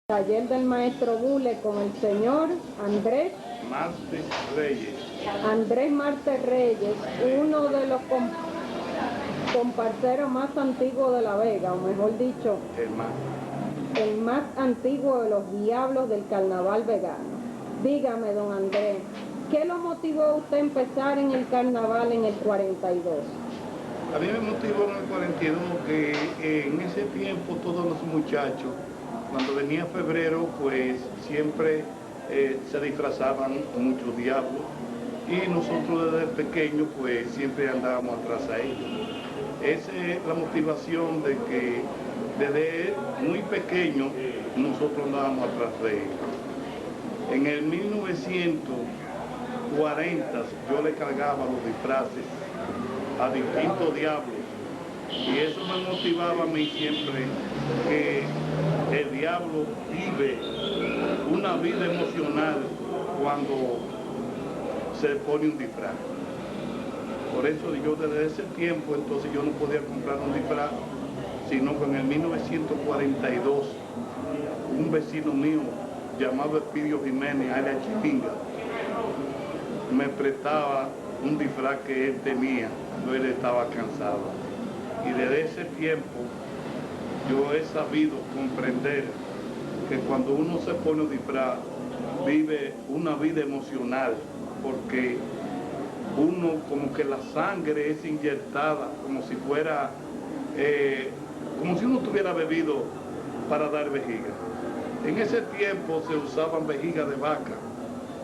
Taller del maestro Bule con el señor Andrés Marte Reyes, uno de los comparseros más antiguos de La Vega, o mejor dicho, el más antiguo de los diablos del carnaval vegano. Dígame, don Andrés, ¿qué lo motivó a usted a empezar en el carnaval en el 42? A mí me motivó en el 42 que en ese tiempo todos los muchachos, cuando venía febrero, pues siempre se disfrazaban muchos diablos y nosotros desde pequeños pues siempre andábamos atrás a ellos. Esa es la motivación de que desde muy pequeño nosotros andábamos atrás de ellos. En el 1940 yo le cargaba los disfraces a distintos diablos y eso me motivaba a mí siempre, que el diablo vive una vida emocional cuando se pone un disfraz. Por eso yo desde ese tiempo entonces yo no podía comprar un disfraz, sino que en el 1942 un vecino mío llamado Espidio Jiménez, alias Chipinga, me prestaba un disfraz que él tenía, pero él estaba cansado. Y desde ese tiempo yo he sabido comprender que cuando uno se pone un disfraz, vive una vida emocional, porque uno como que la sangre es inyectada, como si fuera, como si uno tuviera bebido para dar vejiga. En ese tiempo se usaban vejigas de vaca,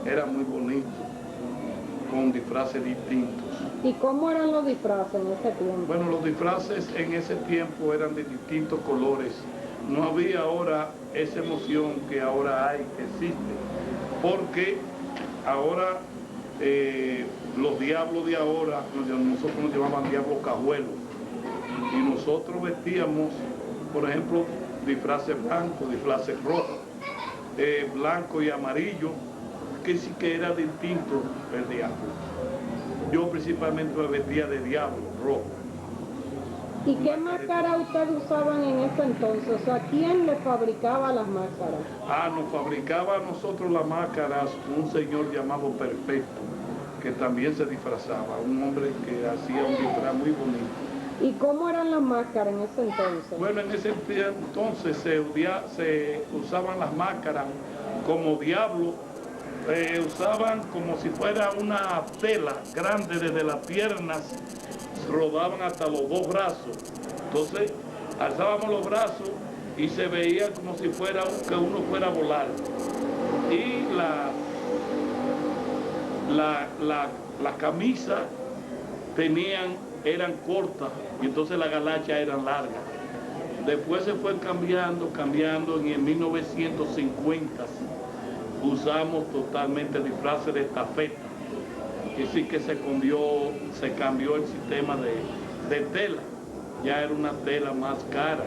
era muy bonito, con disfraces distintos. ¿Y cómo eran los disfraces en ese tiempo? Bueno, los disfraces en ese tiempo eran de distintos colores. No había ahora esa emoción que ahora hay, que existe. Porque ahora los diablos de ahora, nosotros nos llamaban diablos cajuelos. Y nosotros vestíamos, por ejemplo, disfraces blancos, disfraces rojos, blanco y amarillo, que sí que era distinto el diablo. Yo principalmente me vestía de diablo rojo. ¿Y qué máscara ustedes usaban en ese entonces? O sea, ¿quién le fabricaba las máscaras? Nos fabricaba a nosotros las máscaras un señor llamado Perfecto, que también se disfrazaba, un hombre que hacía un disfraz muy bonito. ¿Y cómo eran las máscaras en ese entonces? Bueno, en ese entonces se usaban las máscaras como diablo. Usaban como si fuera una tela grande desde las piernas, rodaban hasta los dos brazos. Entonces alzábamos los brazos y se veía como si fuera que uno fuera a volar. Y la camisa eran cortas y entonces las galachas eran largas. Después se fue cambiando y en 1950 usamos totalmente disfraces de estafeta, que sí que se cambió el sistema de tela, ya era una tela más cara.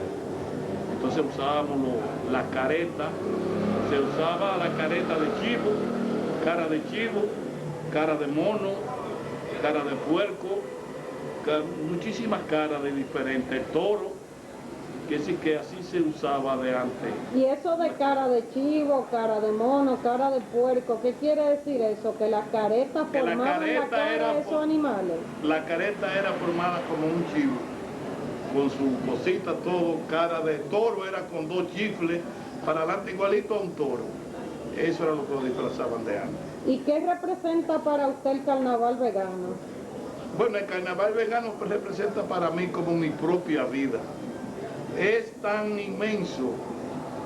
Entonces usábamos la careta, se usaba la careta de chivo, cara de mono, cara de puerco, muchísimas caras de diferentes toros, que sí que así se usaba de antes. ¿Y eso de cara de chivo, cara de mono, cara de puerco, qué quiere decir eso? ¿Que las caretas formaban la cara de esos animales? La careta era formada como un chivo, con su cosita todo, cara de toro era con dos chifles, para adelante igualito a un toro. Eso era lo que lo disfrazaban de antes. ¿Y qué representa para usted el carnaval vegano? Bueno, el carnaval vegano representa para mí como mi propia vida. Es tan inmenso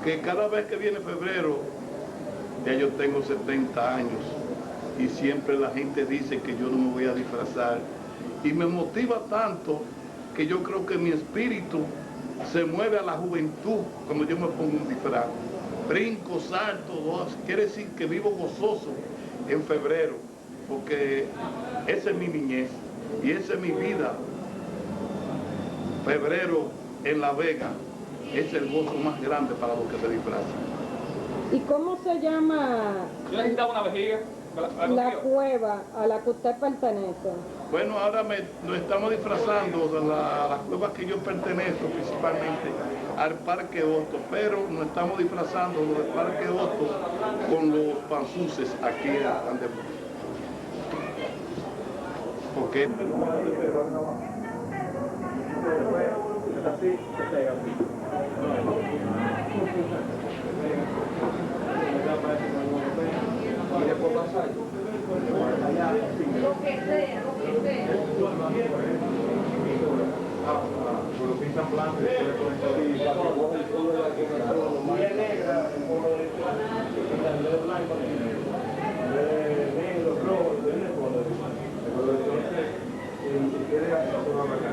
que cada vez que viene febrero, ya yo tengo 70 años y siempre la gente dice que yo no me voy a disfrazar y me motiva tanto que yo creo que mi espíritu se mueve a la juventud cuando yo me pongo un disfraz. Brinco, salto, quiere decir que vivo gozoso en febrero, porque esa es mi niñez y esa es mi vida. Febrero en La Vega es el gozo más grande para los que se disfrazan. ¿Y cómo se llama? Yo necesitaba una vejiga. la cueva a la que usted pertenece? Bueno, ahora nos estamos disfrazando de las cuevas que yo pertenezco, principalmente al Parque Hostos, pero nos estamos disfrazando del Parque Hostos con los panzuces aquí en Andemón. ¿Por qué? Lo que sea, lo que sea. Lo pintan blanco y negra, blanco, negro, rojo, entonces, si quiere hacer una marca,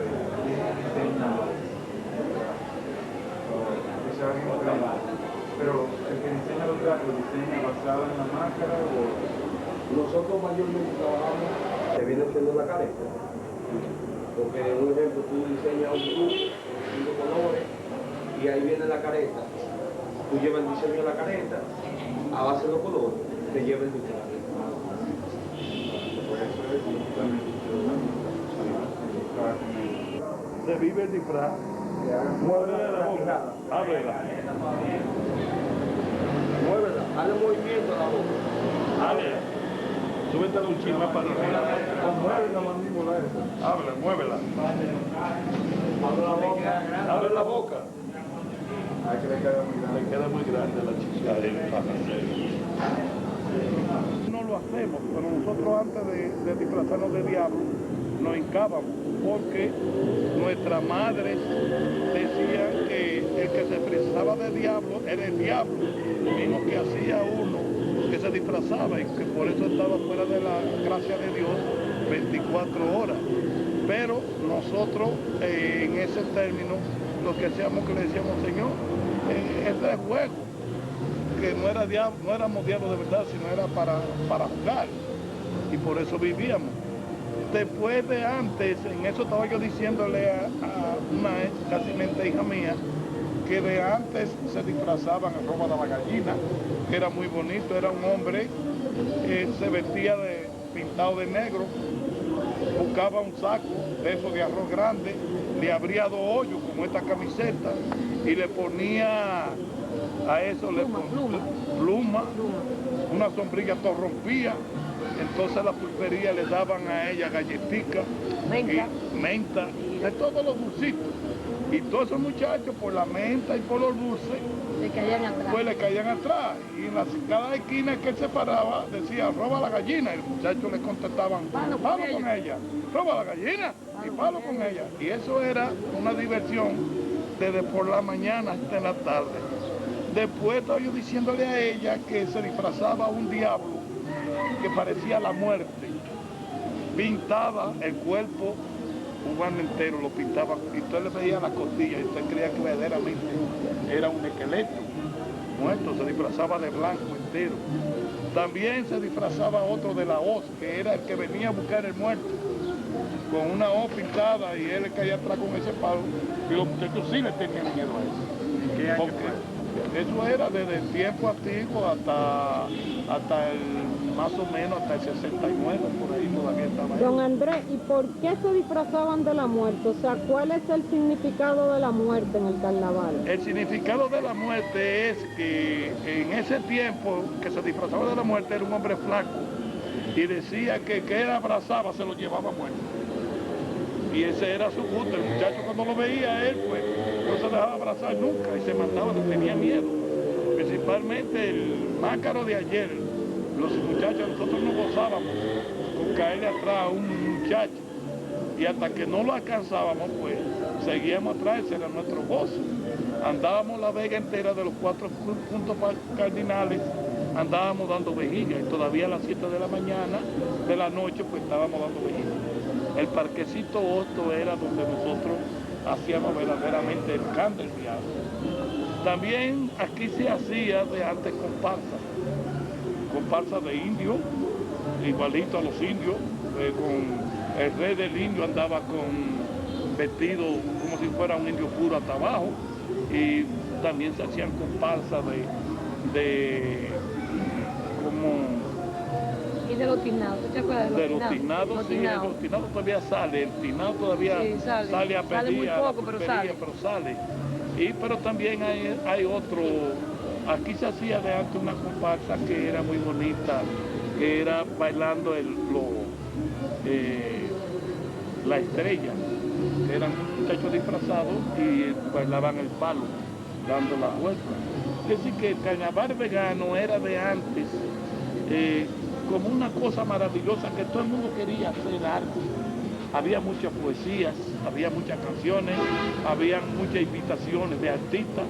pero el que diseña los trajes, lo diseña basado en la máscara o... Nosotros mayormente trabajamos que viene siendo la careta. Porque, un ejemplo, tú diseñas un club, 5 colores, y ahí viene la careta. Tú llevas el diseño de la careta, a base de los colores, te lleva el disfraz. Se vive el disfraz. Muévela la boca. Ábrela. Muévela, hazle movimiento a la boca. Ábrela. Súbetela un chisme para arriba. Mueve la mandíbula esa. Ábrela, muévela. Abre la boca. Hay que le queda muy grande. Le queda muy grande la chica del pasajero. No lo hacemos, pero nosotros antes de disfrazarnos de diablo, nos hincábamos, porque nuestras madres decían que el que se disfrazaba de diablo era el diablo, mismo que hacía uno que se disfrazaba y que por eso estaba fuera de la gracia de Dios 24 horas. Pero nosotros en ese término lo que hacíamos que le decíamos, Señor, este es juego, que no era diablo, no éramos diablos de verdad, sino era para jugar, y por eso vivíamos. Después de antes, en eso estaba yo diciéndole a una casi hija mía, que de antes se disfrazaban a Roba de la Gallina, que era muy bonito, era un hombre, se vestía pintado de negro, buscaba un saco de esos de arroz grande, le abría 2 hoyos como esta camiseta y le ponía a eso pluma, una sombrilla todo rompía, entonces la pulpería le daban a ella galletitas, menta, de todos los dulcitos. Y todos esos muchachos por la menta y por los dulces Le caían atrás. pues le caían atrás. Y en cada esquina que él se paraba decía, roba la gallina. Y los muchachos le contestaban, palo con ella, roba la gallina y palo con ella. Y eso era una diversión desde por la mañana hasta en la tarde. Después estaba yo diciéndole a ella que se disfrazaba un diablo que parecía la muerte. Pintaba el cuerpo humano entero, lo pintaba, y usted le veía las costillas y usted creía que verdaderamente era un esqueleto muerto, se disfrazaba de blanco entero. También se disfrazaba otro de la hoz, que era el que venía a buscar el muerto, con una hoz pintada, y él le caía atrás con ese palo, y los muchachos sí le tenían miedo a eso. ¿Qué año Porque eso era desde el tiempo antiguo hasta más o menos hasta el 69, por ahí todavía estaba. Don Andrés, ¿y por qué se disfrazaban de la muerte? O sea, ¿cuál es el significado de la muerte en el carnaval? El significado de la muerte es que en ese tiempo que se disfrazaba de la muerte era un hombre flaco y decía que él abrazaba se lo llevaba muerto. Y ese era su gusto. El muchacho cuando lo veía a él, pues no se dejaba abrazar nunca y se mandaba, le tenía miedo. Principalmente el mácaro de ayer, los muchachos, nosotros nos gozábamos con caerle atrás a un muchacho y hasta que no lo alcanzábamos, pues seguíamos atrás, ese era nuestro gozo. Andábamos la vega entera de los 4 puntos cardinales, andábamos dando vejiga y todavía a las 7 de la mañana, de la noche, pues estábamos dando vejiga. El parquecito Hostos era donde nosotros hacíamos verdaderamente el can del diablo. También aquí se hacía de antes comparsa de indios, igualito a los indios, con el rey del indio andaba con vestido como si fuera un indio puro hasta abajo, y también se hacían comparsas de como Y de los tinados, ¿tú te acuerdas de los tinados? Sí, los tinados todavía sale, el tinado todavía sí, sale a pedir, sale muy poco, pero sale. Pero también hay otro, aquí se hacía de antes una comparsa que era muy bonita, que era bailando la estrella, que eran muchachos disfrazados y bailaban el palo, dando la vuelta. Es decir, que el carnaval vegano era de antes como una cosa maravillosa que todo el mundo quería hacer arte. Había muchas poesías, había muchas canciones, había muchas invitaciones de artistas.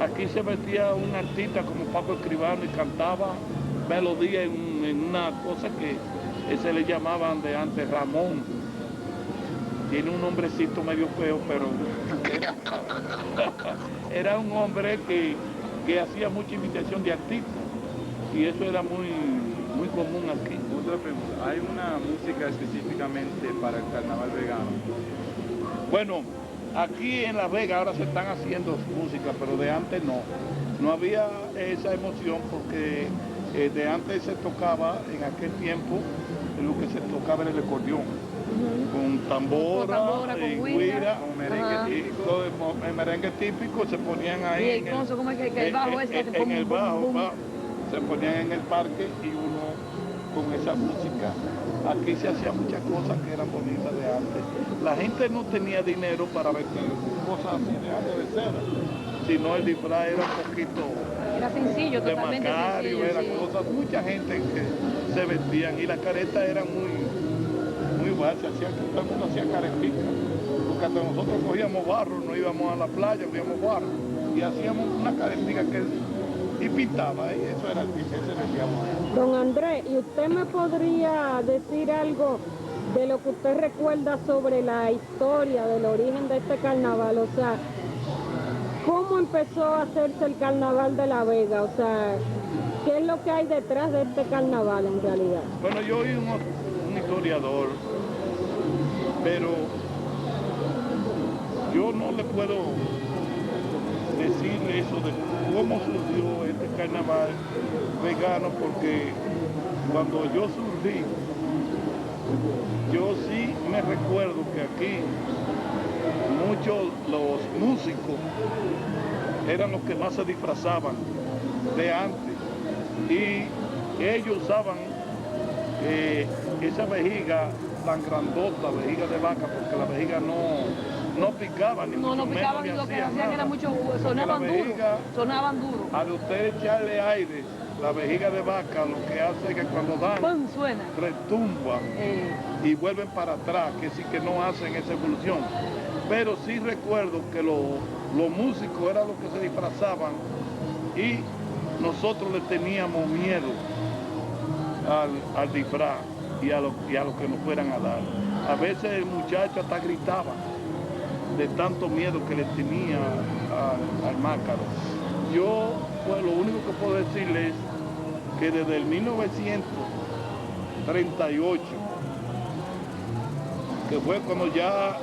Aquí se metía un artista como Paco Escribano y cantaba melodía en una cosa que se le llamaban de antes Ramón. Tiene un nombrecito medio feo, pero era un hombre que hacía mucha invitación de artistas y eso era muy común aquí. Otra pregunta, ¿hay una música específicamente para el carnaval vegano? Bueno, aquí en Las Vegas ahora se están haciendo música, pero de antes no. No había esa emoción porque de antes se tocaba, en aquel tiempo, lo que se tocaba era el acordeón. Con tambora, con guira, con merengue típico. El merengue típico se ponían ahí y el conso, ¿cómo es que el bajo ese que se en el bajo, bum. se ponían en el parque y uno con esa música. Aquí se hacían muchas cosas que eran bonitas de antes. La gente no tenía dinero para vestir cosas así de antes de cera, sino el disfraz era un poquito era sencillo, de totalmente Macario, sencillo, eran sí. cosas, mucha gente que se vestían y las caretas eran muy igual, todo el mundo hacía caretica, porque hasta nosotros cogíamos barro, no íbamos a la playa, cogíamos barro y hacíamos una caretica y pintaba, y eso era el diablo. Don Andrés, ¿y usted me podría decir algo de lo que usted recuerda sobre la historia del origen de este carnaval? O sea, ¿cómo empezó a hacerse el carnaval de La Vega? O sea, ¿qué es lo que hay detrás de este carnaval en realidad? Bueno, yo soy un historiador, pero yo no le puedo decir eso de cómo surgió este carnaval vegano, porque cuando yo surgí, yo sí me recuerdo que aquí muchos los músicos eran los que más se disfrazaban de antes y ellos usaban esa vejiga tan grandota, vejiga de vaca, porque la vejiga no picaba ni no picaban, ni lo que hacían era mucho, sonaban duro. Al usted echarle aire, la vejiga de vaca lo que hace es que cuando dan, ¡pum! Suena, retumba y vuelven para atrás, que sí que no hacen esa evolución. Pero sí recuerdo que los músicos eran los que se disfrazaban y nosotros le teníamos miedo al disfraz y a lo que nos fueran a dar. A veces el muchacho hasta gritaba de tanto miedo que le tenía al mácaro. Yo, pues lo único que puedo decirles es que desde el 1938, que fue cuando ya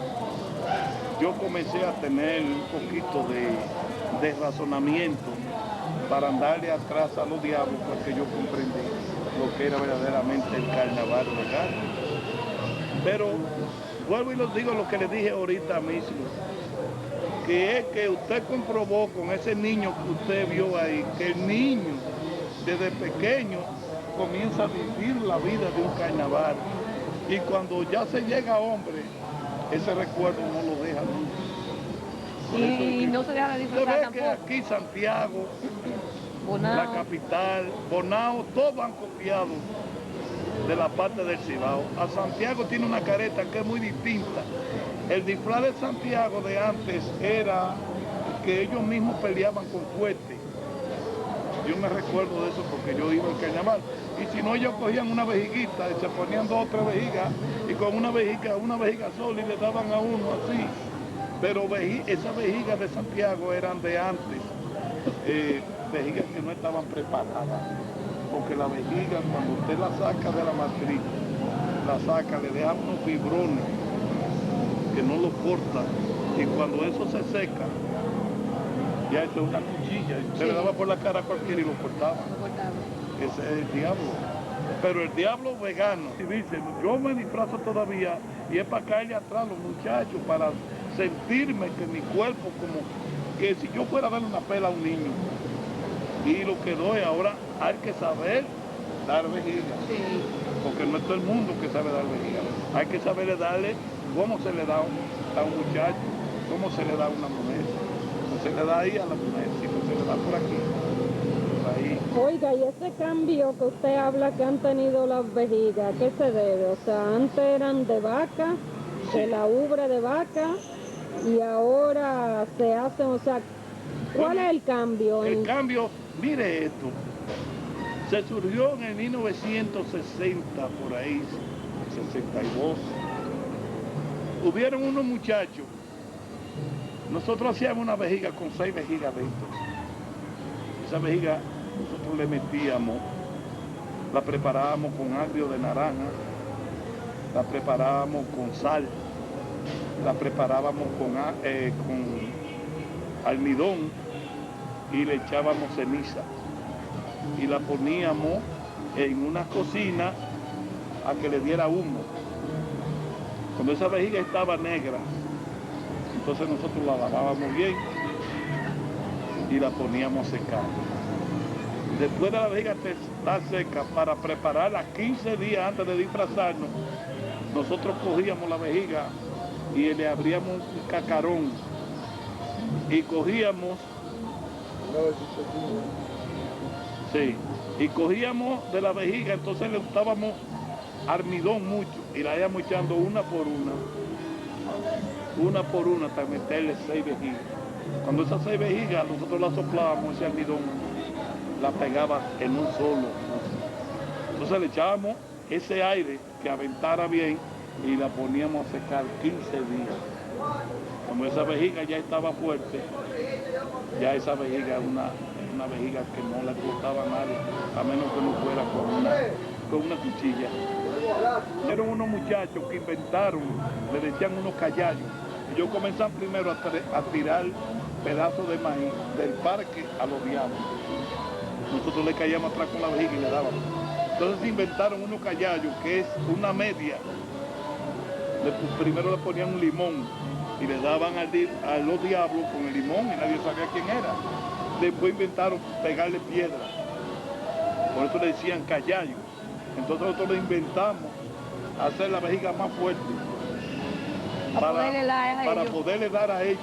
yo comencé a tener un poquito de razonamiento para andarle atrás a los diablos, porque yo comprendí lo que era verdaderamente el carnaval vegano. Pero vuelvo y les digo lo que les dije ahorita mismo, que es que usted comprobó con ese niño que usted vio ahí, que el niño desde pequeño comienza a vivir la vida de un carnaval y cuando ya se llega hombre, ese recuerdo no lo deja nunca. Y no se deja de disfrutar usted ve tampoco. que aquí Santiago, Bonao, la capital, Bonao, todos han copiado de la parte del Cibao. A Santiago tiene una careta que es muy distinta. El disfraz de Santiago de antes era que ellos mismos peleaban con fuerte. Yo me recuerdo de eso porque yo iba al carnaval. Y si no, ellos cogían una vejiguita y se ponían 2 o 3 vejigas y con una vejiga sola y le daban a uno así. Pero esas vejigas de Santiago eran de antes, vejigas que no estaban preparadas. Porque la vejiga, cuando usted la saca de la matriz, le deja unos fibrones que no lo cortan. Y cuando eso se seca, ya eso es una cuchilla. Y usted le daba por la cara a cualquiera y lo cortaba. Ese es el diablo. Pero el diablo vegano, y dice, yo me disfrazo todavía y es para caerle atrás a los muchachos, para sentirme que mi cuerpo como que si yo fuera a darle una pela a un niño. Y lo que doy ahora, hay que saber dar vejiga. Sí. Porque no es todo el mundo que sabe dar vejiga. Hay que saberle darle cómo se le da a un muchacho, cómo se le da a una mujer. No se le da ahí a la mujer, sino se le da por aquí. Ahí. Oiga, y ese cambio que usted habla que han tenido las vejigas, ¿a qué se debe? O sea, antes eran de vaca, de la ubre de vaca, y ahora se hacen, o sea, ¿cuál es el cambio? El cambio, mire esto, se surgió en el 1960, por ahí, 62. Hubieron unos muchachos, nosotros hacíamos una vejiga con 6 vejigas dentro. Esa vejiga nosotros le metíamos, la preparábamos con agrio de naranja, la preparábamos con sal, la preparábamos con almidón y le echábamos ceniza y la poníamos en una cocina a que le diera humo. Cuando esa vejiga estaba negra, entonces nosotros la lavábamos bien y la poníamos a secar. Después de la vejiga estar seca, para prepararla 15 días antes de disfrazarnos, nosotros cogíamos la vejiga y le abríamos un cacarón y cogíamos, y cogíamos de la vejiga, entonces le untábamos almidón mucho y la íbamos echando una por una hasta meterle 6 vejigas. Cuando esas 6 vejigas nosotros las soplábamos, ese almidón la pegaba en un solo. Entonces le echábamos ese aire que aventara bien y la poníamos a secar 15 días. Como esa vejiga ya estaba fuerte, ya esa vejiga es una vejiga que no le cortaba a nadie, a menos que no fuera con una cuchilla. Eran unos muchachos que inventaron, le decían unos callallos. Ellos comenzaron primero a tirar pedazos de maíz del parque a los diablos. Nosotros le caíamos atrás con la vejiga y le dábamos. Entonces inventaron unos callallos, que es una media. Primero le ponían un limón y le daban a los diablos con el limón y nadie sabía quién era. Después inventaron pegarle piedra. Por eso le decían callallos. Entonces nosotros le inventamos hacer la vejiga más fuerte. Para poderle dar a ellos.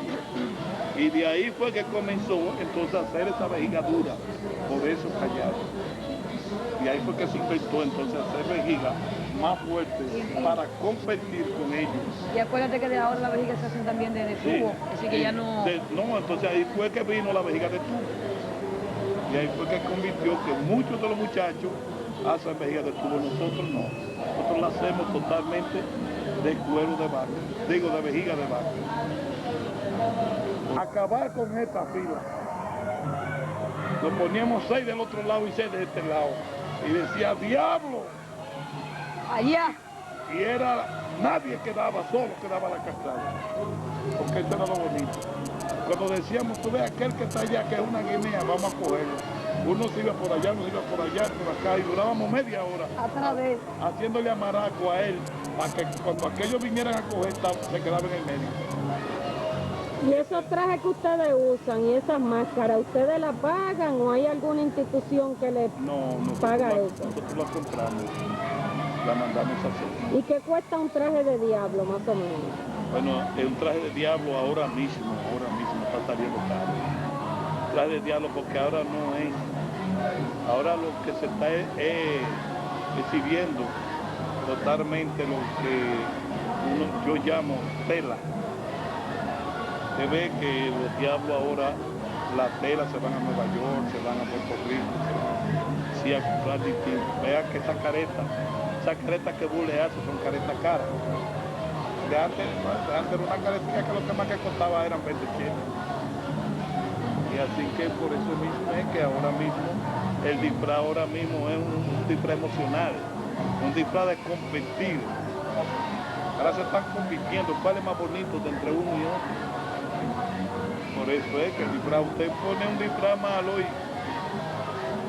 Y de ahí fue que comenzó entonces a hacer esa vejiga dura, por eso callallos. Y ahí fue que se inventó entonces hacer vejiga más fuerte para competir con ellos. Y acuérdate que de ahora las vejigas se hacen también de tubo, así que ya no... No, entonces ahí fue que vino la vejiga de tubo. Y ahí fue que convirtió que muchos de los muchachos hacen vejiga de tubo, nosotros no. Nosotros la hacemos totalmente de cuero de vaca, digo de vejiga de vaca. Acabar con esta fila. Nos poníamos 6 del otro lado y 6 de este lado. Y decía, ¡diablo! Allá. Y era, nadie quedaba, solo quedaba la castrada. Porque eso era lo bonito. Cuando decíamos, tú ves aquel que está allá, que es una guinea, vamos a cogerlo. Uno se iba por allá, uno se iba por allá, por acá, y durábamos media hora haciéndole amaraco a él, para que cuando aquellos vinieran a coger, se quedaba en el medio. ¿Y esos trajes que ustedes usan y esas máscaras, ustedes las pagan o hay alguna institución que les paga eso? Nosotros las compramos, la mandamos a hacer. ¿Y qué cuesta un traje de diablo, más o menos? Bueno, un traje de diablo ahora mismo está saliendo caro. Traje de diablo porque ahora no es. Ahora lo que se está exhibiendo totalmente lo que yo llamo tela. Se ve que los diablos ahora, las telas se van a Nueva York, se van a Puerto Rico, sí, a comprar distinto. Vean que esas caretas que vos le haces son caretas caras. De antes era una caretilla que lo que más que costaba eran 20 cheles. Y así que por eso mismo es que ahora mismo, el disfraz ahora mismo es un disfraz emocional, un disfraz de competir. Ahora se están compitiendo, ¿cuál es más bonito de entre uno y otro? Por eso es que el disfraz, usted pone un disfraz malo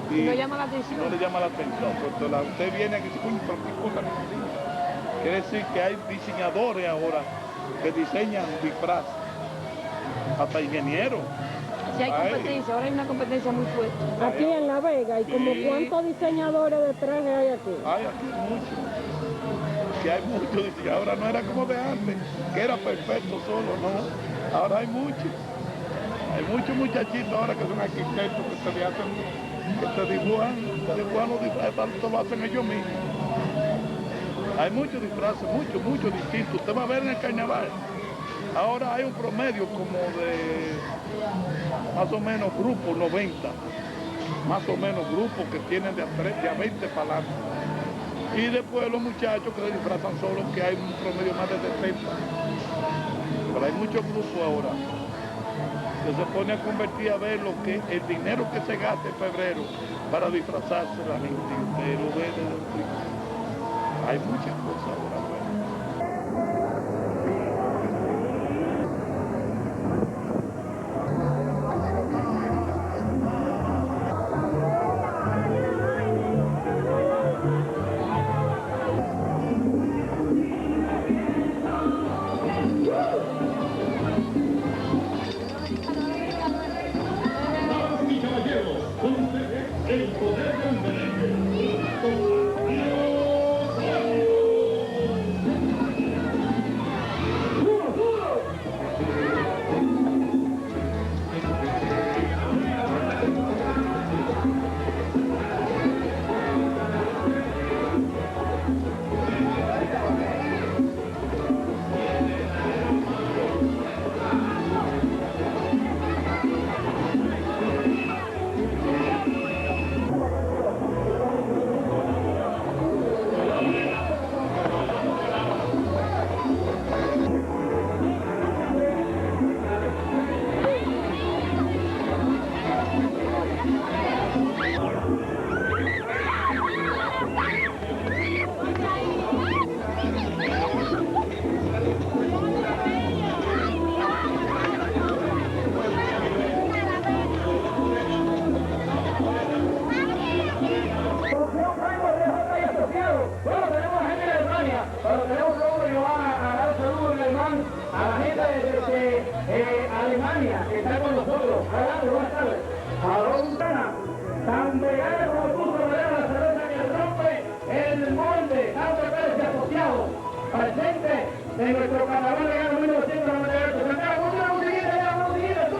y Y no llama la atención. No le llama la atención. Porque usted viene aquí y dice, coño, pero qué cosa no diseña. Quiere decir que hay diseñadores ahora que diseñan disfraz, hasta ingenieros. Si hay competencia, ahora hay una competencia muy fuerte. Aquí en La Vega, ¿y como Sí. cuántos diseñadores de traje hay aquí? Hay aquí muchos. Que hay muchos diseñadores. Ahora no era como de antes, que era perfecto solo, no. Ahora hay muchos. Hay muchos muchachitos ahora que son arquitectos que se hacen, que te dibujan los disfraces, tanto lo hacen ellos mismos. Hay muchos disfraces, muchos distintos. Usted va a ver en el carnaval. Ahora hay un promedio como de más o menos grupos, 90. Más o menos grupos que tienen de a 20 para adelante. Y después los muchachos que se disfrazan solos, que hay un promedio más de 70. Pero hay muchos grupos ahora que se pone a convertir a ver lo que el dinero que se gasta en febrero para disfrazarse la gente. Y usted lo ve desde el principio. Hay muchas cosas ahora. Pero tenemos otro que van a dar saludos en alemán a la gente de Alemania que está con nosotros. Adelante, buenas tardes. A Rontana, tan vegana como el gusto de la cerveza que rompe el molde, Alto Pérez y Asociados, presente de nuestro carnaval vegano 1998. Santiago, una musiquita ya, una musiquita, tú.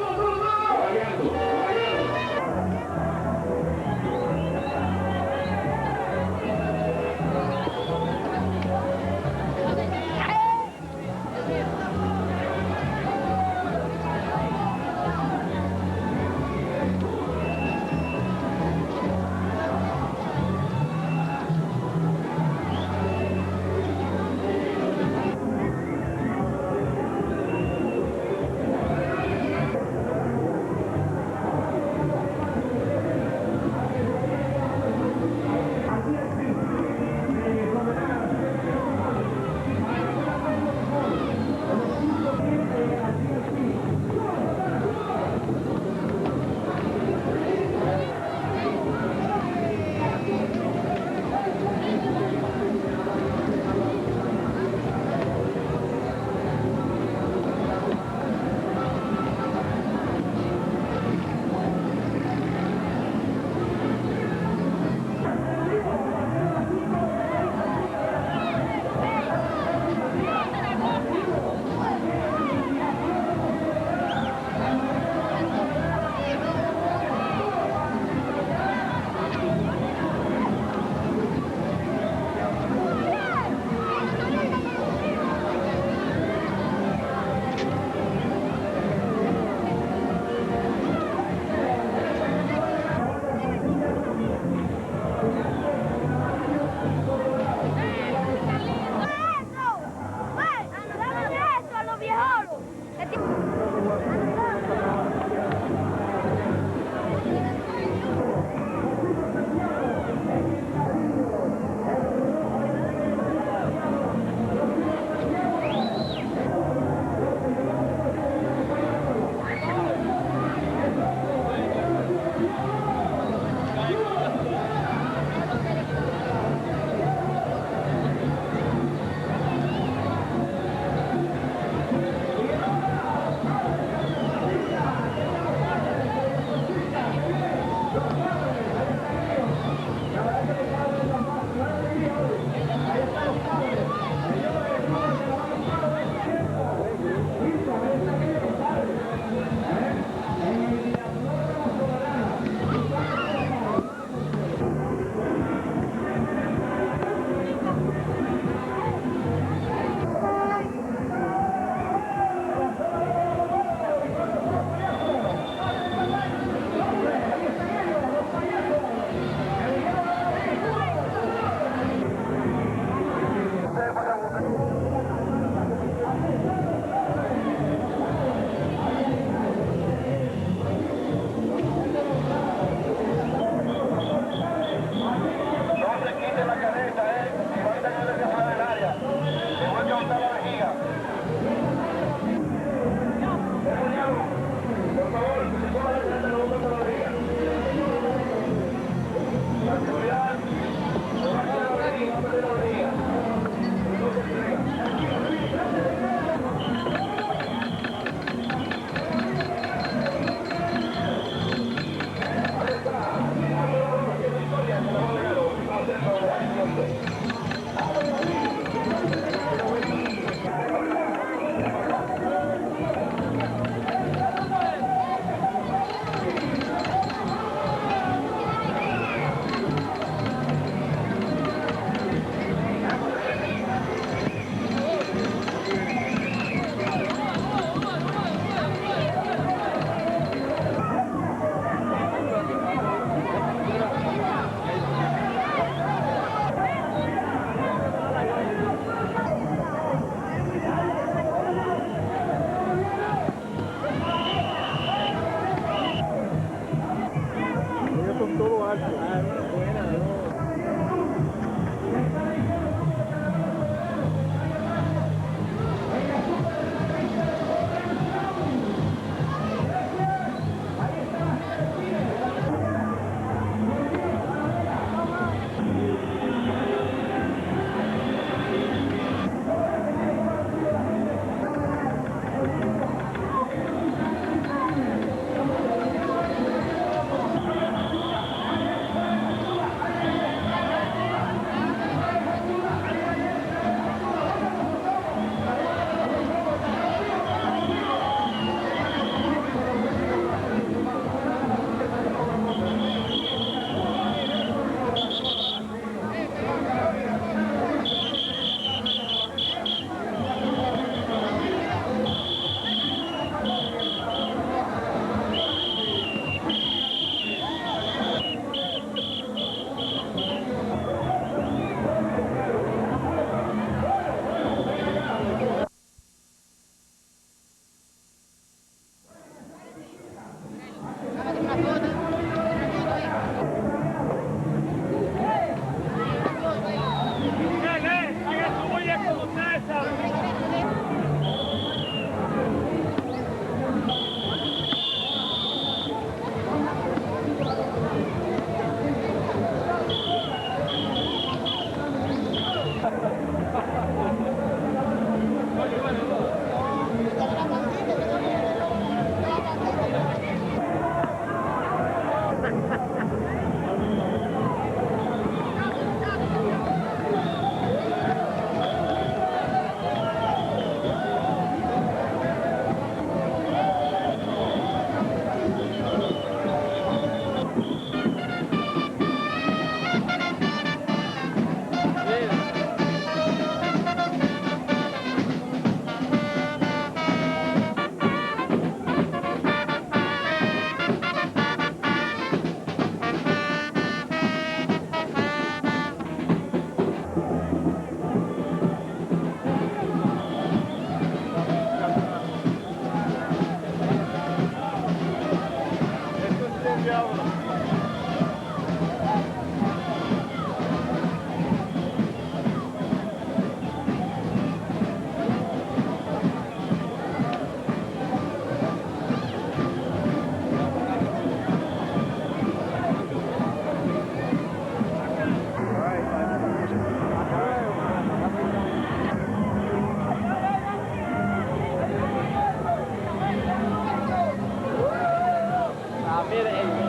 Mire,